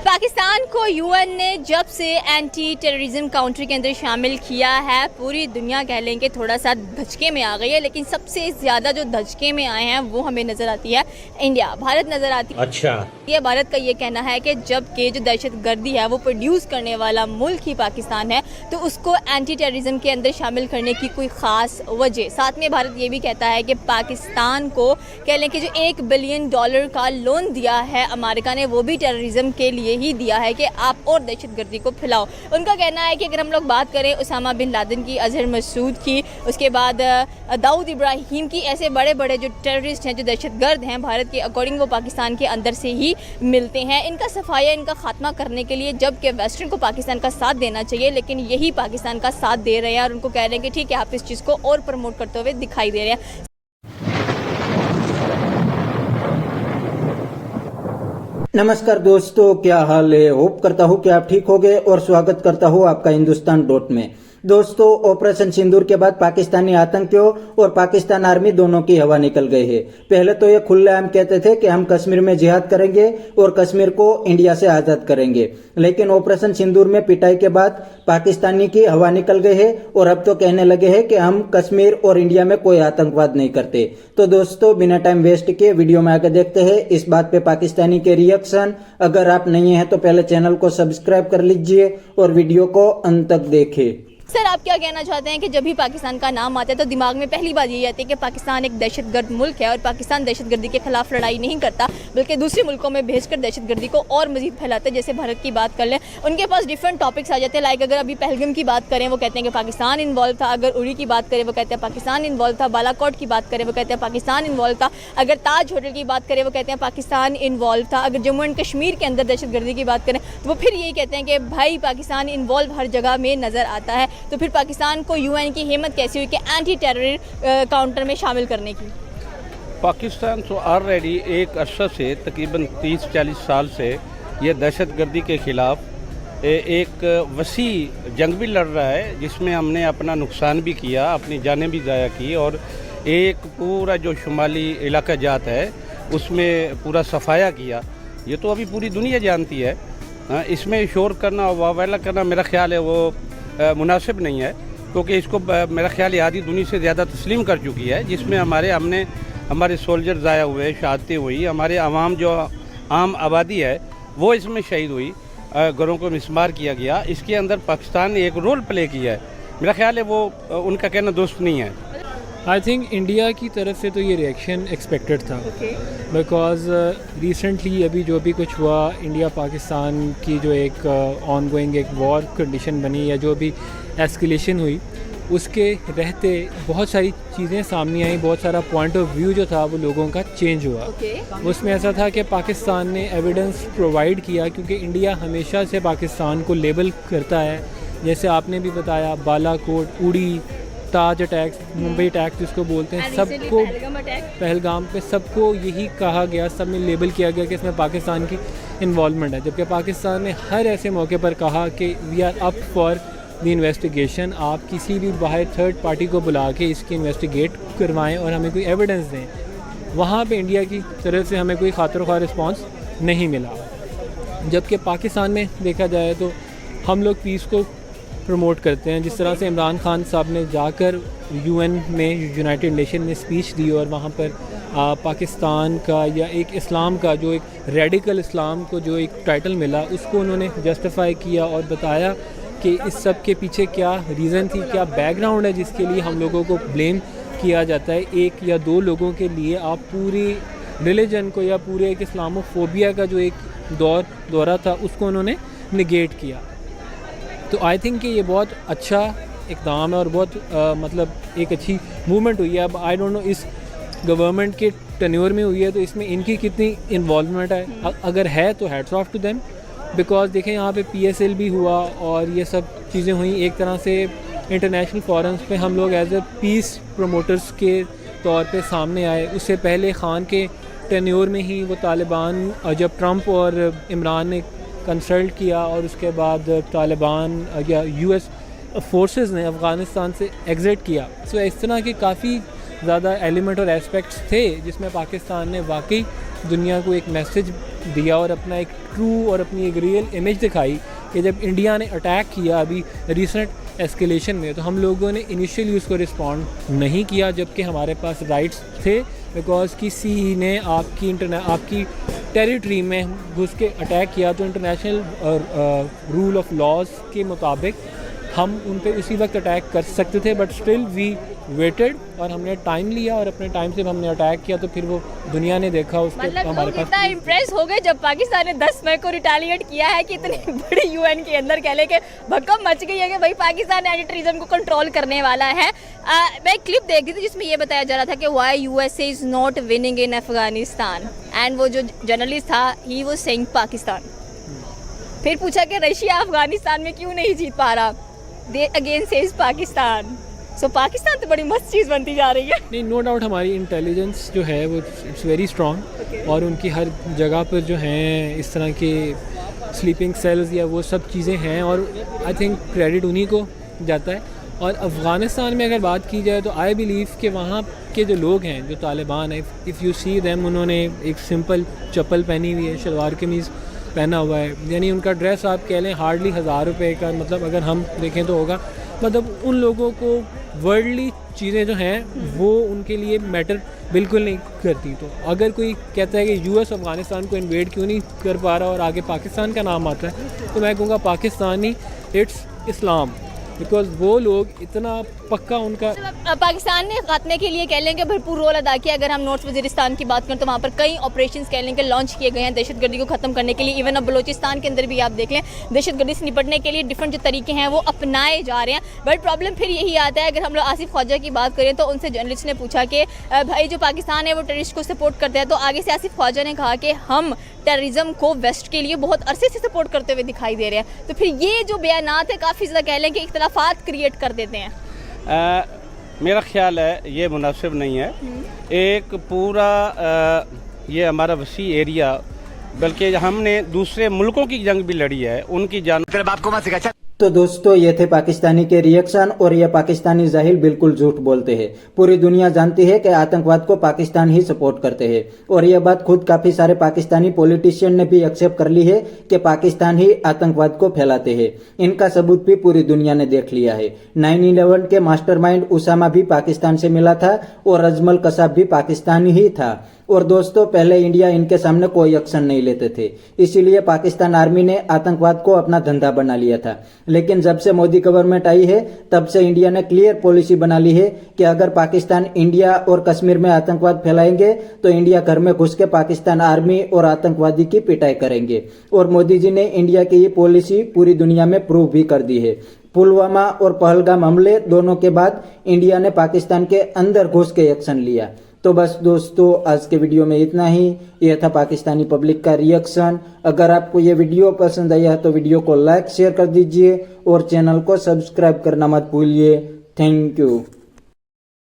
पाकिस्तान को यूएन ने जब से एंटी टेररिज्म काउंटर के अंदर शामिल किया है, पूरी दुनिया कह लें कि थोड़ा सा धचके में आ गई है। लेकिन सबसे ज़्यादा जो धचके में आए हैं वो हमें नज़र आती है इंडिया, भारत नज़र आती है। अच्छा, ये भारत का ये कहना है कि जबकि जो दहशत गर्दी है वो प्रोड्यूस करने वाला मुल्क ही पाकिस्तान है, तो उसको एंटी टेररिज्म के अंदर शामिल करने की कोई ख़ास वजह। साथ में भारत ये भी कहता है कि पाकिस्तान को कह लें कि जो $1 बिलियन का लोन दिया है अमेरिका ने, वो भी टेररिज्म के लिए ही दिया है कि आप और दहशतगर्दी को फैलाओ। उनका कहना है कि अगर हम लोग बात करें उसामा बिन लादेन की, अजहर मसूद की, उसके बाद दाऊद इब्राहिम की, ऐसे बड़े बड़े जो टेररिस्ट हैं, जो दहशतगर्द हैं, भारत के अकॉर्डिंग वो पाकिस्तान के अंदर से ही मिलते हैं। इनका सफाया, इनका खात्मा करने के लिए जबकि वेस्टर्न को पाकिस्तान का साथ देना चाहिए, लेकिन यही पाकिस्तान का साथ दे रहे हैं और उनको कह रहे हैं कि ठीक है आप इस चीज़ को और प्रमोट करते हुए दिखाई दे रहे हैं। नमस्कार दोस्तों, क्या हाल है। होप करता हूँ कि आप ठीक होंगे और स्वागत करता हूँ आपका हिंदुस्तान डॉट में। दोस्तों, ऑपरेशन सिंदूर के बाद पाकिस्तानी आतंकियों और पाकिस्तान आर्मी दोनों की हवा निकल गई है। पहले तो ये खुलेआम कहते थे कि हम कश्मीर में जिहाद करेंगे और कश्मीर को इंडिया से आजाद करेंगे, लेकिन ऑपरेशन सिंदूर में पिटाई के बाद पाकिस्तानी की हवा निकल गई है और अब तो कहने लगे हैं कि हम कश्मीर और इंडिया में कोई आतंकवाद नहीं करते। तो दोस्तों, बिना टाइम वेस्ट किए वीडियो में आगे देखते हैं इस बात पे पाकिस्तानी के रिएक्शन। अगर आप नहीं हैं तो पहले चैनल को सब्सक्राइब कर लीजिए और वीडियो को अंत तक देखें। सर, आप क्या कहना चाहते हैं कि जब भी पाकिस्तान का नाम आता है तो दिमाग में पहली बात यही आती है कि पाकिस्तान एक दहशतगर्द मुल्क है और पाकिस्तान दहशतगर्दी के खिलाफ लड़ाई नहीं करता, बल्कि दूसरे मुल्कों में भेजकर दहशतगर्दी को और मजीद फैलाते हैं। जैसे भारत की बात कर लें, उनके पास डिफरेंट टॉपिक्स आ जाते हैं। लाइक अगर अभी पहलगाम की बात करें, वो कहते हैं कि पाकिस्तान इन्वॉल्व था। अगर उड़ी की बात करें, वो कहते हैं पाकिस्तान इन्वॉल्व था। बालाकोट की बात करें, वो कहते हैं पाकिस्तान इन्वॉल्व था। अगर ताज होटल की बात करें, वो कहते हैं पाकिस्तान इन्वॉल्व था। अगर जम्मू एंड कश्मीर के अंदर दहशतगर्दी की बात करें तो वो फिर यही कहते हैं कि भाई पाकिस्तान इन्वॉल्व हर जगह में नज़र आता है। तो फिर पाकिस्तान को यूएन की हिम्मत कैसी हुई कि एंटी टेरर काउंटर में शामिल करने की? पाकिस्तान तो ऑलरेडी एक अरसा से तकरीबन 30-40 साल से ये दहशतगर्दी के ख़िलाफ़ एक वसी जंग भी लड़ रहा है, जिसमें हमने अपना नुकसान भी किया, अपनी जानें भी ज़ाया की और एक पूरा जो शुमाली इलाका जात है उसमें पूरा सफाया किया। ये तो अभी पूरी दुनिया जानती है। इसमें शोर करना और वावेला करना मेरा ख्याल है वो मुनासिब नहीं है, क्योंकि इसको मेरा ख्याल है आधी दुनिया से ज़्यादा तस्लीम कर चुकी है, जिसमें हमारे सोल्जर ज़ाया हुए, शहादतें हुई, हमारे आवाम जो आम आबादी है वो इसमें शहीद हुई, घरों को मिसमार किया गया। इसके अंदर पाकिस्तान ने एक रोल प्ले किया है। मेरा ख्याल है वो उनका कहना दुरुस्त नहीं है। आई थिंक इंडिया की तरफ से तो ये रिएक्शन एक्सपेक्टेड था, बिकॉज रिसेंटली अभी जो भी कुछ हुआ, इंडिया पाकिस्तान की जो एक ऑनगोइंग एक वॉर कंडीशन बनी या जो भी एस्केलेशन हुई, उसके रहते बहुत सारी चीज़ें सामने आई, बहुत सारा पॉइंट ऑफ व्यू जो था वो लोगों का चेंज हुआ। उसमें ऐसा था कि पाकिस्तान ने एविडेंस प्रोवाइड किया, क्योंकि इंडिया हमेशा से पाकिस्तान को लेबल करता है, जैसे आपने भी बताया, बालाकोट, उड़ी, ताज अटैक्स, मुंबई अटैक्स जिसको बोलते हैं, सबको पहलगाम पे सबको यही कहा गया, सब में लेबल किया गया कि इसमें पाकिस्तान की इन्वॉल्वमेंट है। जबकि पाकिस्तान ने हर ऐसे मौके पर कहा कि we are up for the investigation, आप किसी भी बाहर थर्ड पार्टी को बुला के इसकी इन्वेस्टिगेट करवाएं और हमें कोई एविडेंस दें। वहाँ पे इंडिया की तरफ से हमें कोई खातिर ख्वाह रिस्पॉन्स नहीं मिला। जबकि पाकिस्तान में देखा जाए तो हम लोग पीस को प्रमोट करते हैं। जिस तरह से इमरान खान साहब ने जाकर यूएन में, यूनाइटेड नेशन में स्पीच दी और वहाँ पर पाकिस्तान का या एक इस्लाम का जो एक रेडिकल इस्लाम को जो एक टाइटल मिला, उसको उन्होंने जस्टिफाई किया और बताया कि इस सब के पीछे क्या रीज़न थी, क्या बैकग्राउंड है जिसके लिए हम लोगों को ब्लेम किया जाता है। एक या दो लोगों के लिए आप पूरी रिलीजन को या पूरे एक इस्लामोफोबिया का जो एक दौरा था उसको उन्होंने निगेट किया। तो आई थिंक कि ये बहुत अच्छा इक़दाम है और बहुत मतलब एक अच्छी मूवमेंट हुई है। अब आई डोंट नो इस गवर्नमेंट के टेन्योर में हुई है तो इसमें इनकी कितनी इन्वॉल्वमेंट है। अगर है तो hats off to them, because देखें यहाँ पे PSL भी हुआ और ये सब चीज़ें हुई। एक तरह से इंटरनेशनल फोरम्स पे हम लोग एज ए पीस प्रमोटर्स के तौर पे सामने आए। उससे पहले ख़ान के टेन्योर में ही वो तालिबान, जब ट्रंप और इमरान ने कंसल्ट किया और उसके बाद तालिबान या US फोर्सेस ने अफ़गानिस्तान से एग्ज़िट किया। सो इस तरह के काफ़ी ज़्यादा एलिमेंट और एस्पेक्ट्स थे जिसमें पाकिस्तान ने वाकई दुनिया को एक मैसेज दिया और अपना एक ट्रू और अपनी एक रियल इमेज दिखाई कि जब इंडिया ने अटैक किया अभी रिसेंट एस्केलेशन में, तो हम लोगों ने इनिशियली उसको रिस्पॉन्ड नहीं किया, जबकि हमारे पास राइट्स थे, बिकॉज किसी ने आपकी टेरिटरी में घुस के अटैक किया तो इंटरनेशनल रूल ऑफ लॉज के मुताबिक हम उन पे उसी वक्त अटैक कर सकते थे, बट स्टिल वी वेटेड और हमने टाइम लिया और अपने टाइम से हमने अटैक किया, तो फिर वो दुनिया ने देखा उसको मतलब हमारे लोग पास। इतना इम्प्रेस हो गए जब पाकिस्तान ने 10 मई को रिटेलिएट किया है कि इतनी बड़ी यूएन के अंदर कह ले के भक्कम मच गई है कि भाई पाकिस्तान एंटी टेररिज्म को कंट्रोल करने वाला है। मैं एक क्लिप देख रही थी जिसमें ये बताया जा रहा था कि why USA is not winning in Afghanistan, and वो जो जर्नलिस्ट था ही वाज सेइंग पाकिस्तान। फिर पूछा कि रशिया अफगानिस्तान में क्यों नहीं जीत पा रहा, दे अगेन सेज पाकिस्तान। सो पाकिस्तान तो बड़ी मस्त चीज़ बनती जा रही है। नहीं, नो डाउट हमारी इंटेलिजेंस जो है वो इट्स वेरी स्ट्रॉन्ग और उनकी हर जगह पर जो हैं इस तरह के स्लीपिंग सेल्स या वो सब चीज़ें हैं और आई थिंक क्रेडिट उन्हीं को जाता है। और अफ़गानिस्तान में अगर बात की जाए तो आई बिलीव कि वहाँ के जो लोग हैं, जो तालिबान है, इफ़ यू सी देम, उन्होंने एक सिंपल चप्पल पहनी हुई है, शलवार कमीज़ पहना हुआ है, यानी उनका ड्रेस आप कह लें हार्डली 1000 रुपये का, मतलब अगर हम देखें तो होगा, मतलब उन लोगों को वर्ल्डली चीज़ें जो हैं वो उनके लिए मैटर बिल्कुल नहीं करती। तो अगर कोई कहता है कि यूएस अफ़गानिस्तान को इन्वेड क्यों नहीं कर पा रहा और आगे पाकिस्तान का नाम आता है, तो मैं कहूँगा पाकिस्तानी इट्स इस्लाम, बिकॉज वो लोग इतना पक्का उनका पाकिस्तान ने खात्मे के लिए कह लें कि भरपूर रोल अदा किया। अगर हम नॉर्थ वजीरिस्तान की बात करें तो वहाँ पर कई ऑपरेशंस कह लें कि लॉन्च किए गए हैं दहशतगर्दी को ख़त्म करने के लिए। इवन अब बलोचिस्तान के अंदर भी आप देख लें दहशतगर्दी से निपटने के लिए डिफरेंट जो तरीके हैं वो अपनाए जा रहे हैं। बट प्रॉब्लम फिर यही आता है, अगर हम लोग आसिफ ख्वाजा की बात करें तो उनसे जर्नलिस्ट ने पूछा कि भाई जो पाकिस्तान है वो टेररिस्ट को सपोर्ट करता है, तो आगे से आसिफ ख्वाजा ने कहा कि हम टेररिज्म को वेस्ट के लिए बहुत अरसे से सपोर्ट करते हुए दिखाई दे रहे हैं। तो फिर ये जो बयानात है काफ़ी ज़्यादा कह लें कि इख्तलाफात क्रिएट कर देते हैं। मेरा ख्याल है ये मुनासिब नहीं है। एक पूरा ये हमारा वसी एरिया, बल्कि हमने दूसरे मुल्कों की जंग भी लड़ी है, उनकी जान तेरे बाप को मत सिखा। तो दोस्तों ये थे पाकिस्तानी के रिएक्शन, और ये पाकिस्तानी जाहिल बिल्कुल झूठ बोलते हैं। पूरी दुनिया जानती है कि आतंकवाद को पाकिस्तान ही सपोर्ट करते हैं, और ये बात खुद काफी सारे पाकिस्तानी पॉलिटिशियन ने भी एक्सेप्ट कर ली है कि पाकिस्तान ही आतंकवाद को फैलाते हैं। इनका सबूत भी पूरी दुनिया ने देख लिया है। 9/11 के मास्टरमाइंड उसामा भी पाकिस्तान से मिला था और अजमल कसाब भी पाकिस्तानी ही था। और दोस्तों पहले इंडिया इनके सामने कोई एक्शन नहीं लेते थे, इसीलिए पाकिस्तान आर्मी ने आतंकवाद को अपना धंधा बना लिया था। लेकिन जब से मोदी गवर्नमेंट आई है तब से इंडिया ने क्लियर पॉलिसी बना ली है कि अगर पाकिस्तान इंडिया और कश्मीर में आतंकवाद फैलाएंगे तो इंडिया घर में घुस के पाकिस्तान आर्मी और आतंकवादी की पिटाई करेंगे। और मोदी जी ने इंडिया की ये पॉलिसी पूरी दुनिया में प्रूव भी कर दी है। पुलवामा और पहलगाम हमले दोनों के बाद इंडिया ने पाकिस्तान के अंदर घुस के एक्शन लिया। तो बस दोस्तों आज के वीडियो में इतना ही। यह था पाकिस्तानी पब्लिक का रिएक्शन। अगर आपको ये वीडियो पसंद आया तो वीडियो को लाइक शेयर कर दीजिए और चैनल को सब्सक्राइब करना मत भूलिए। Thank you.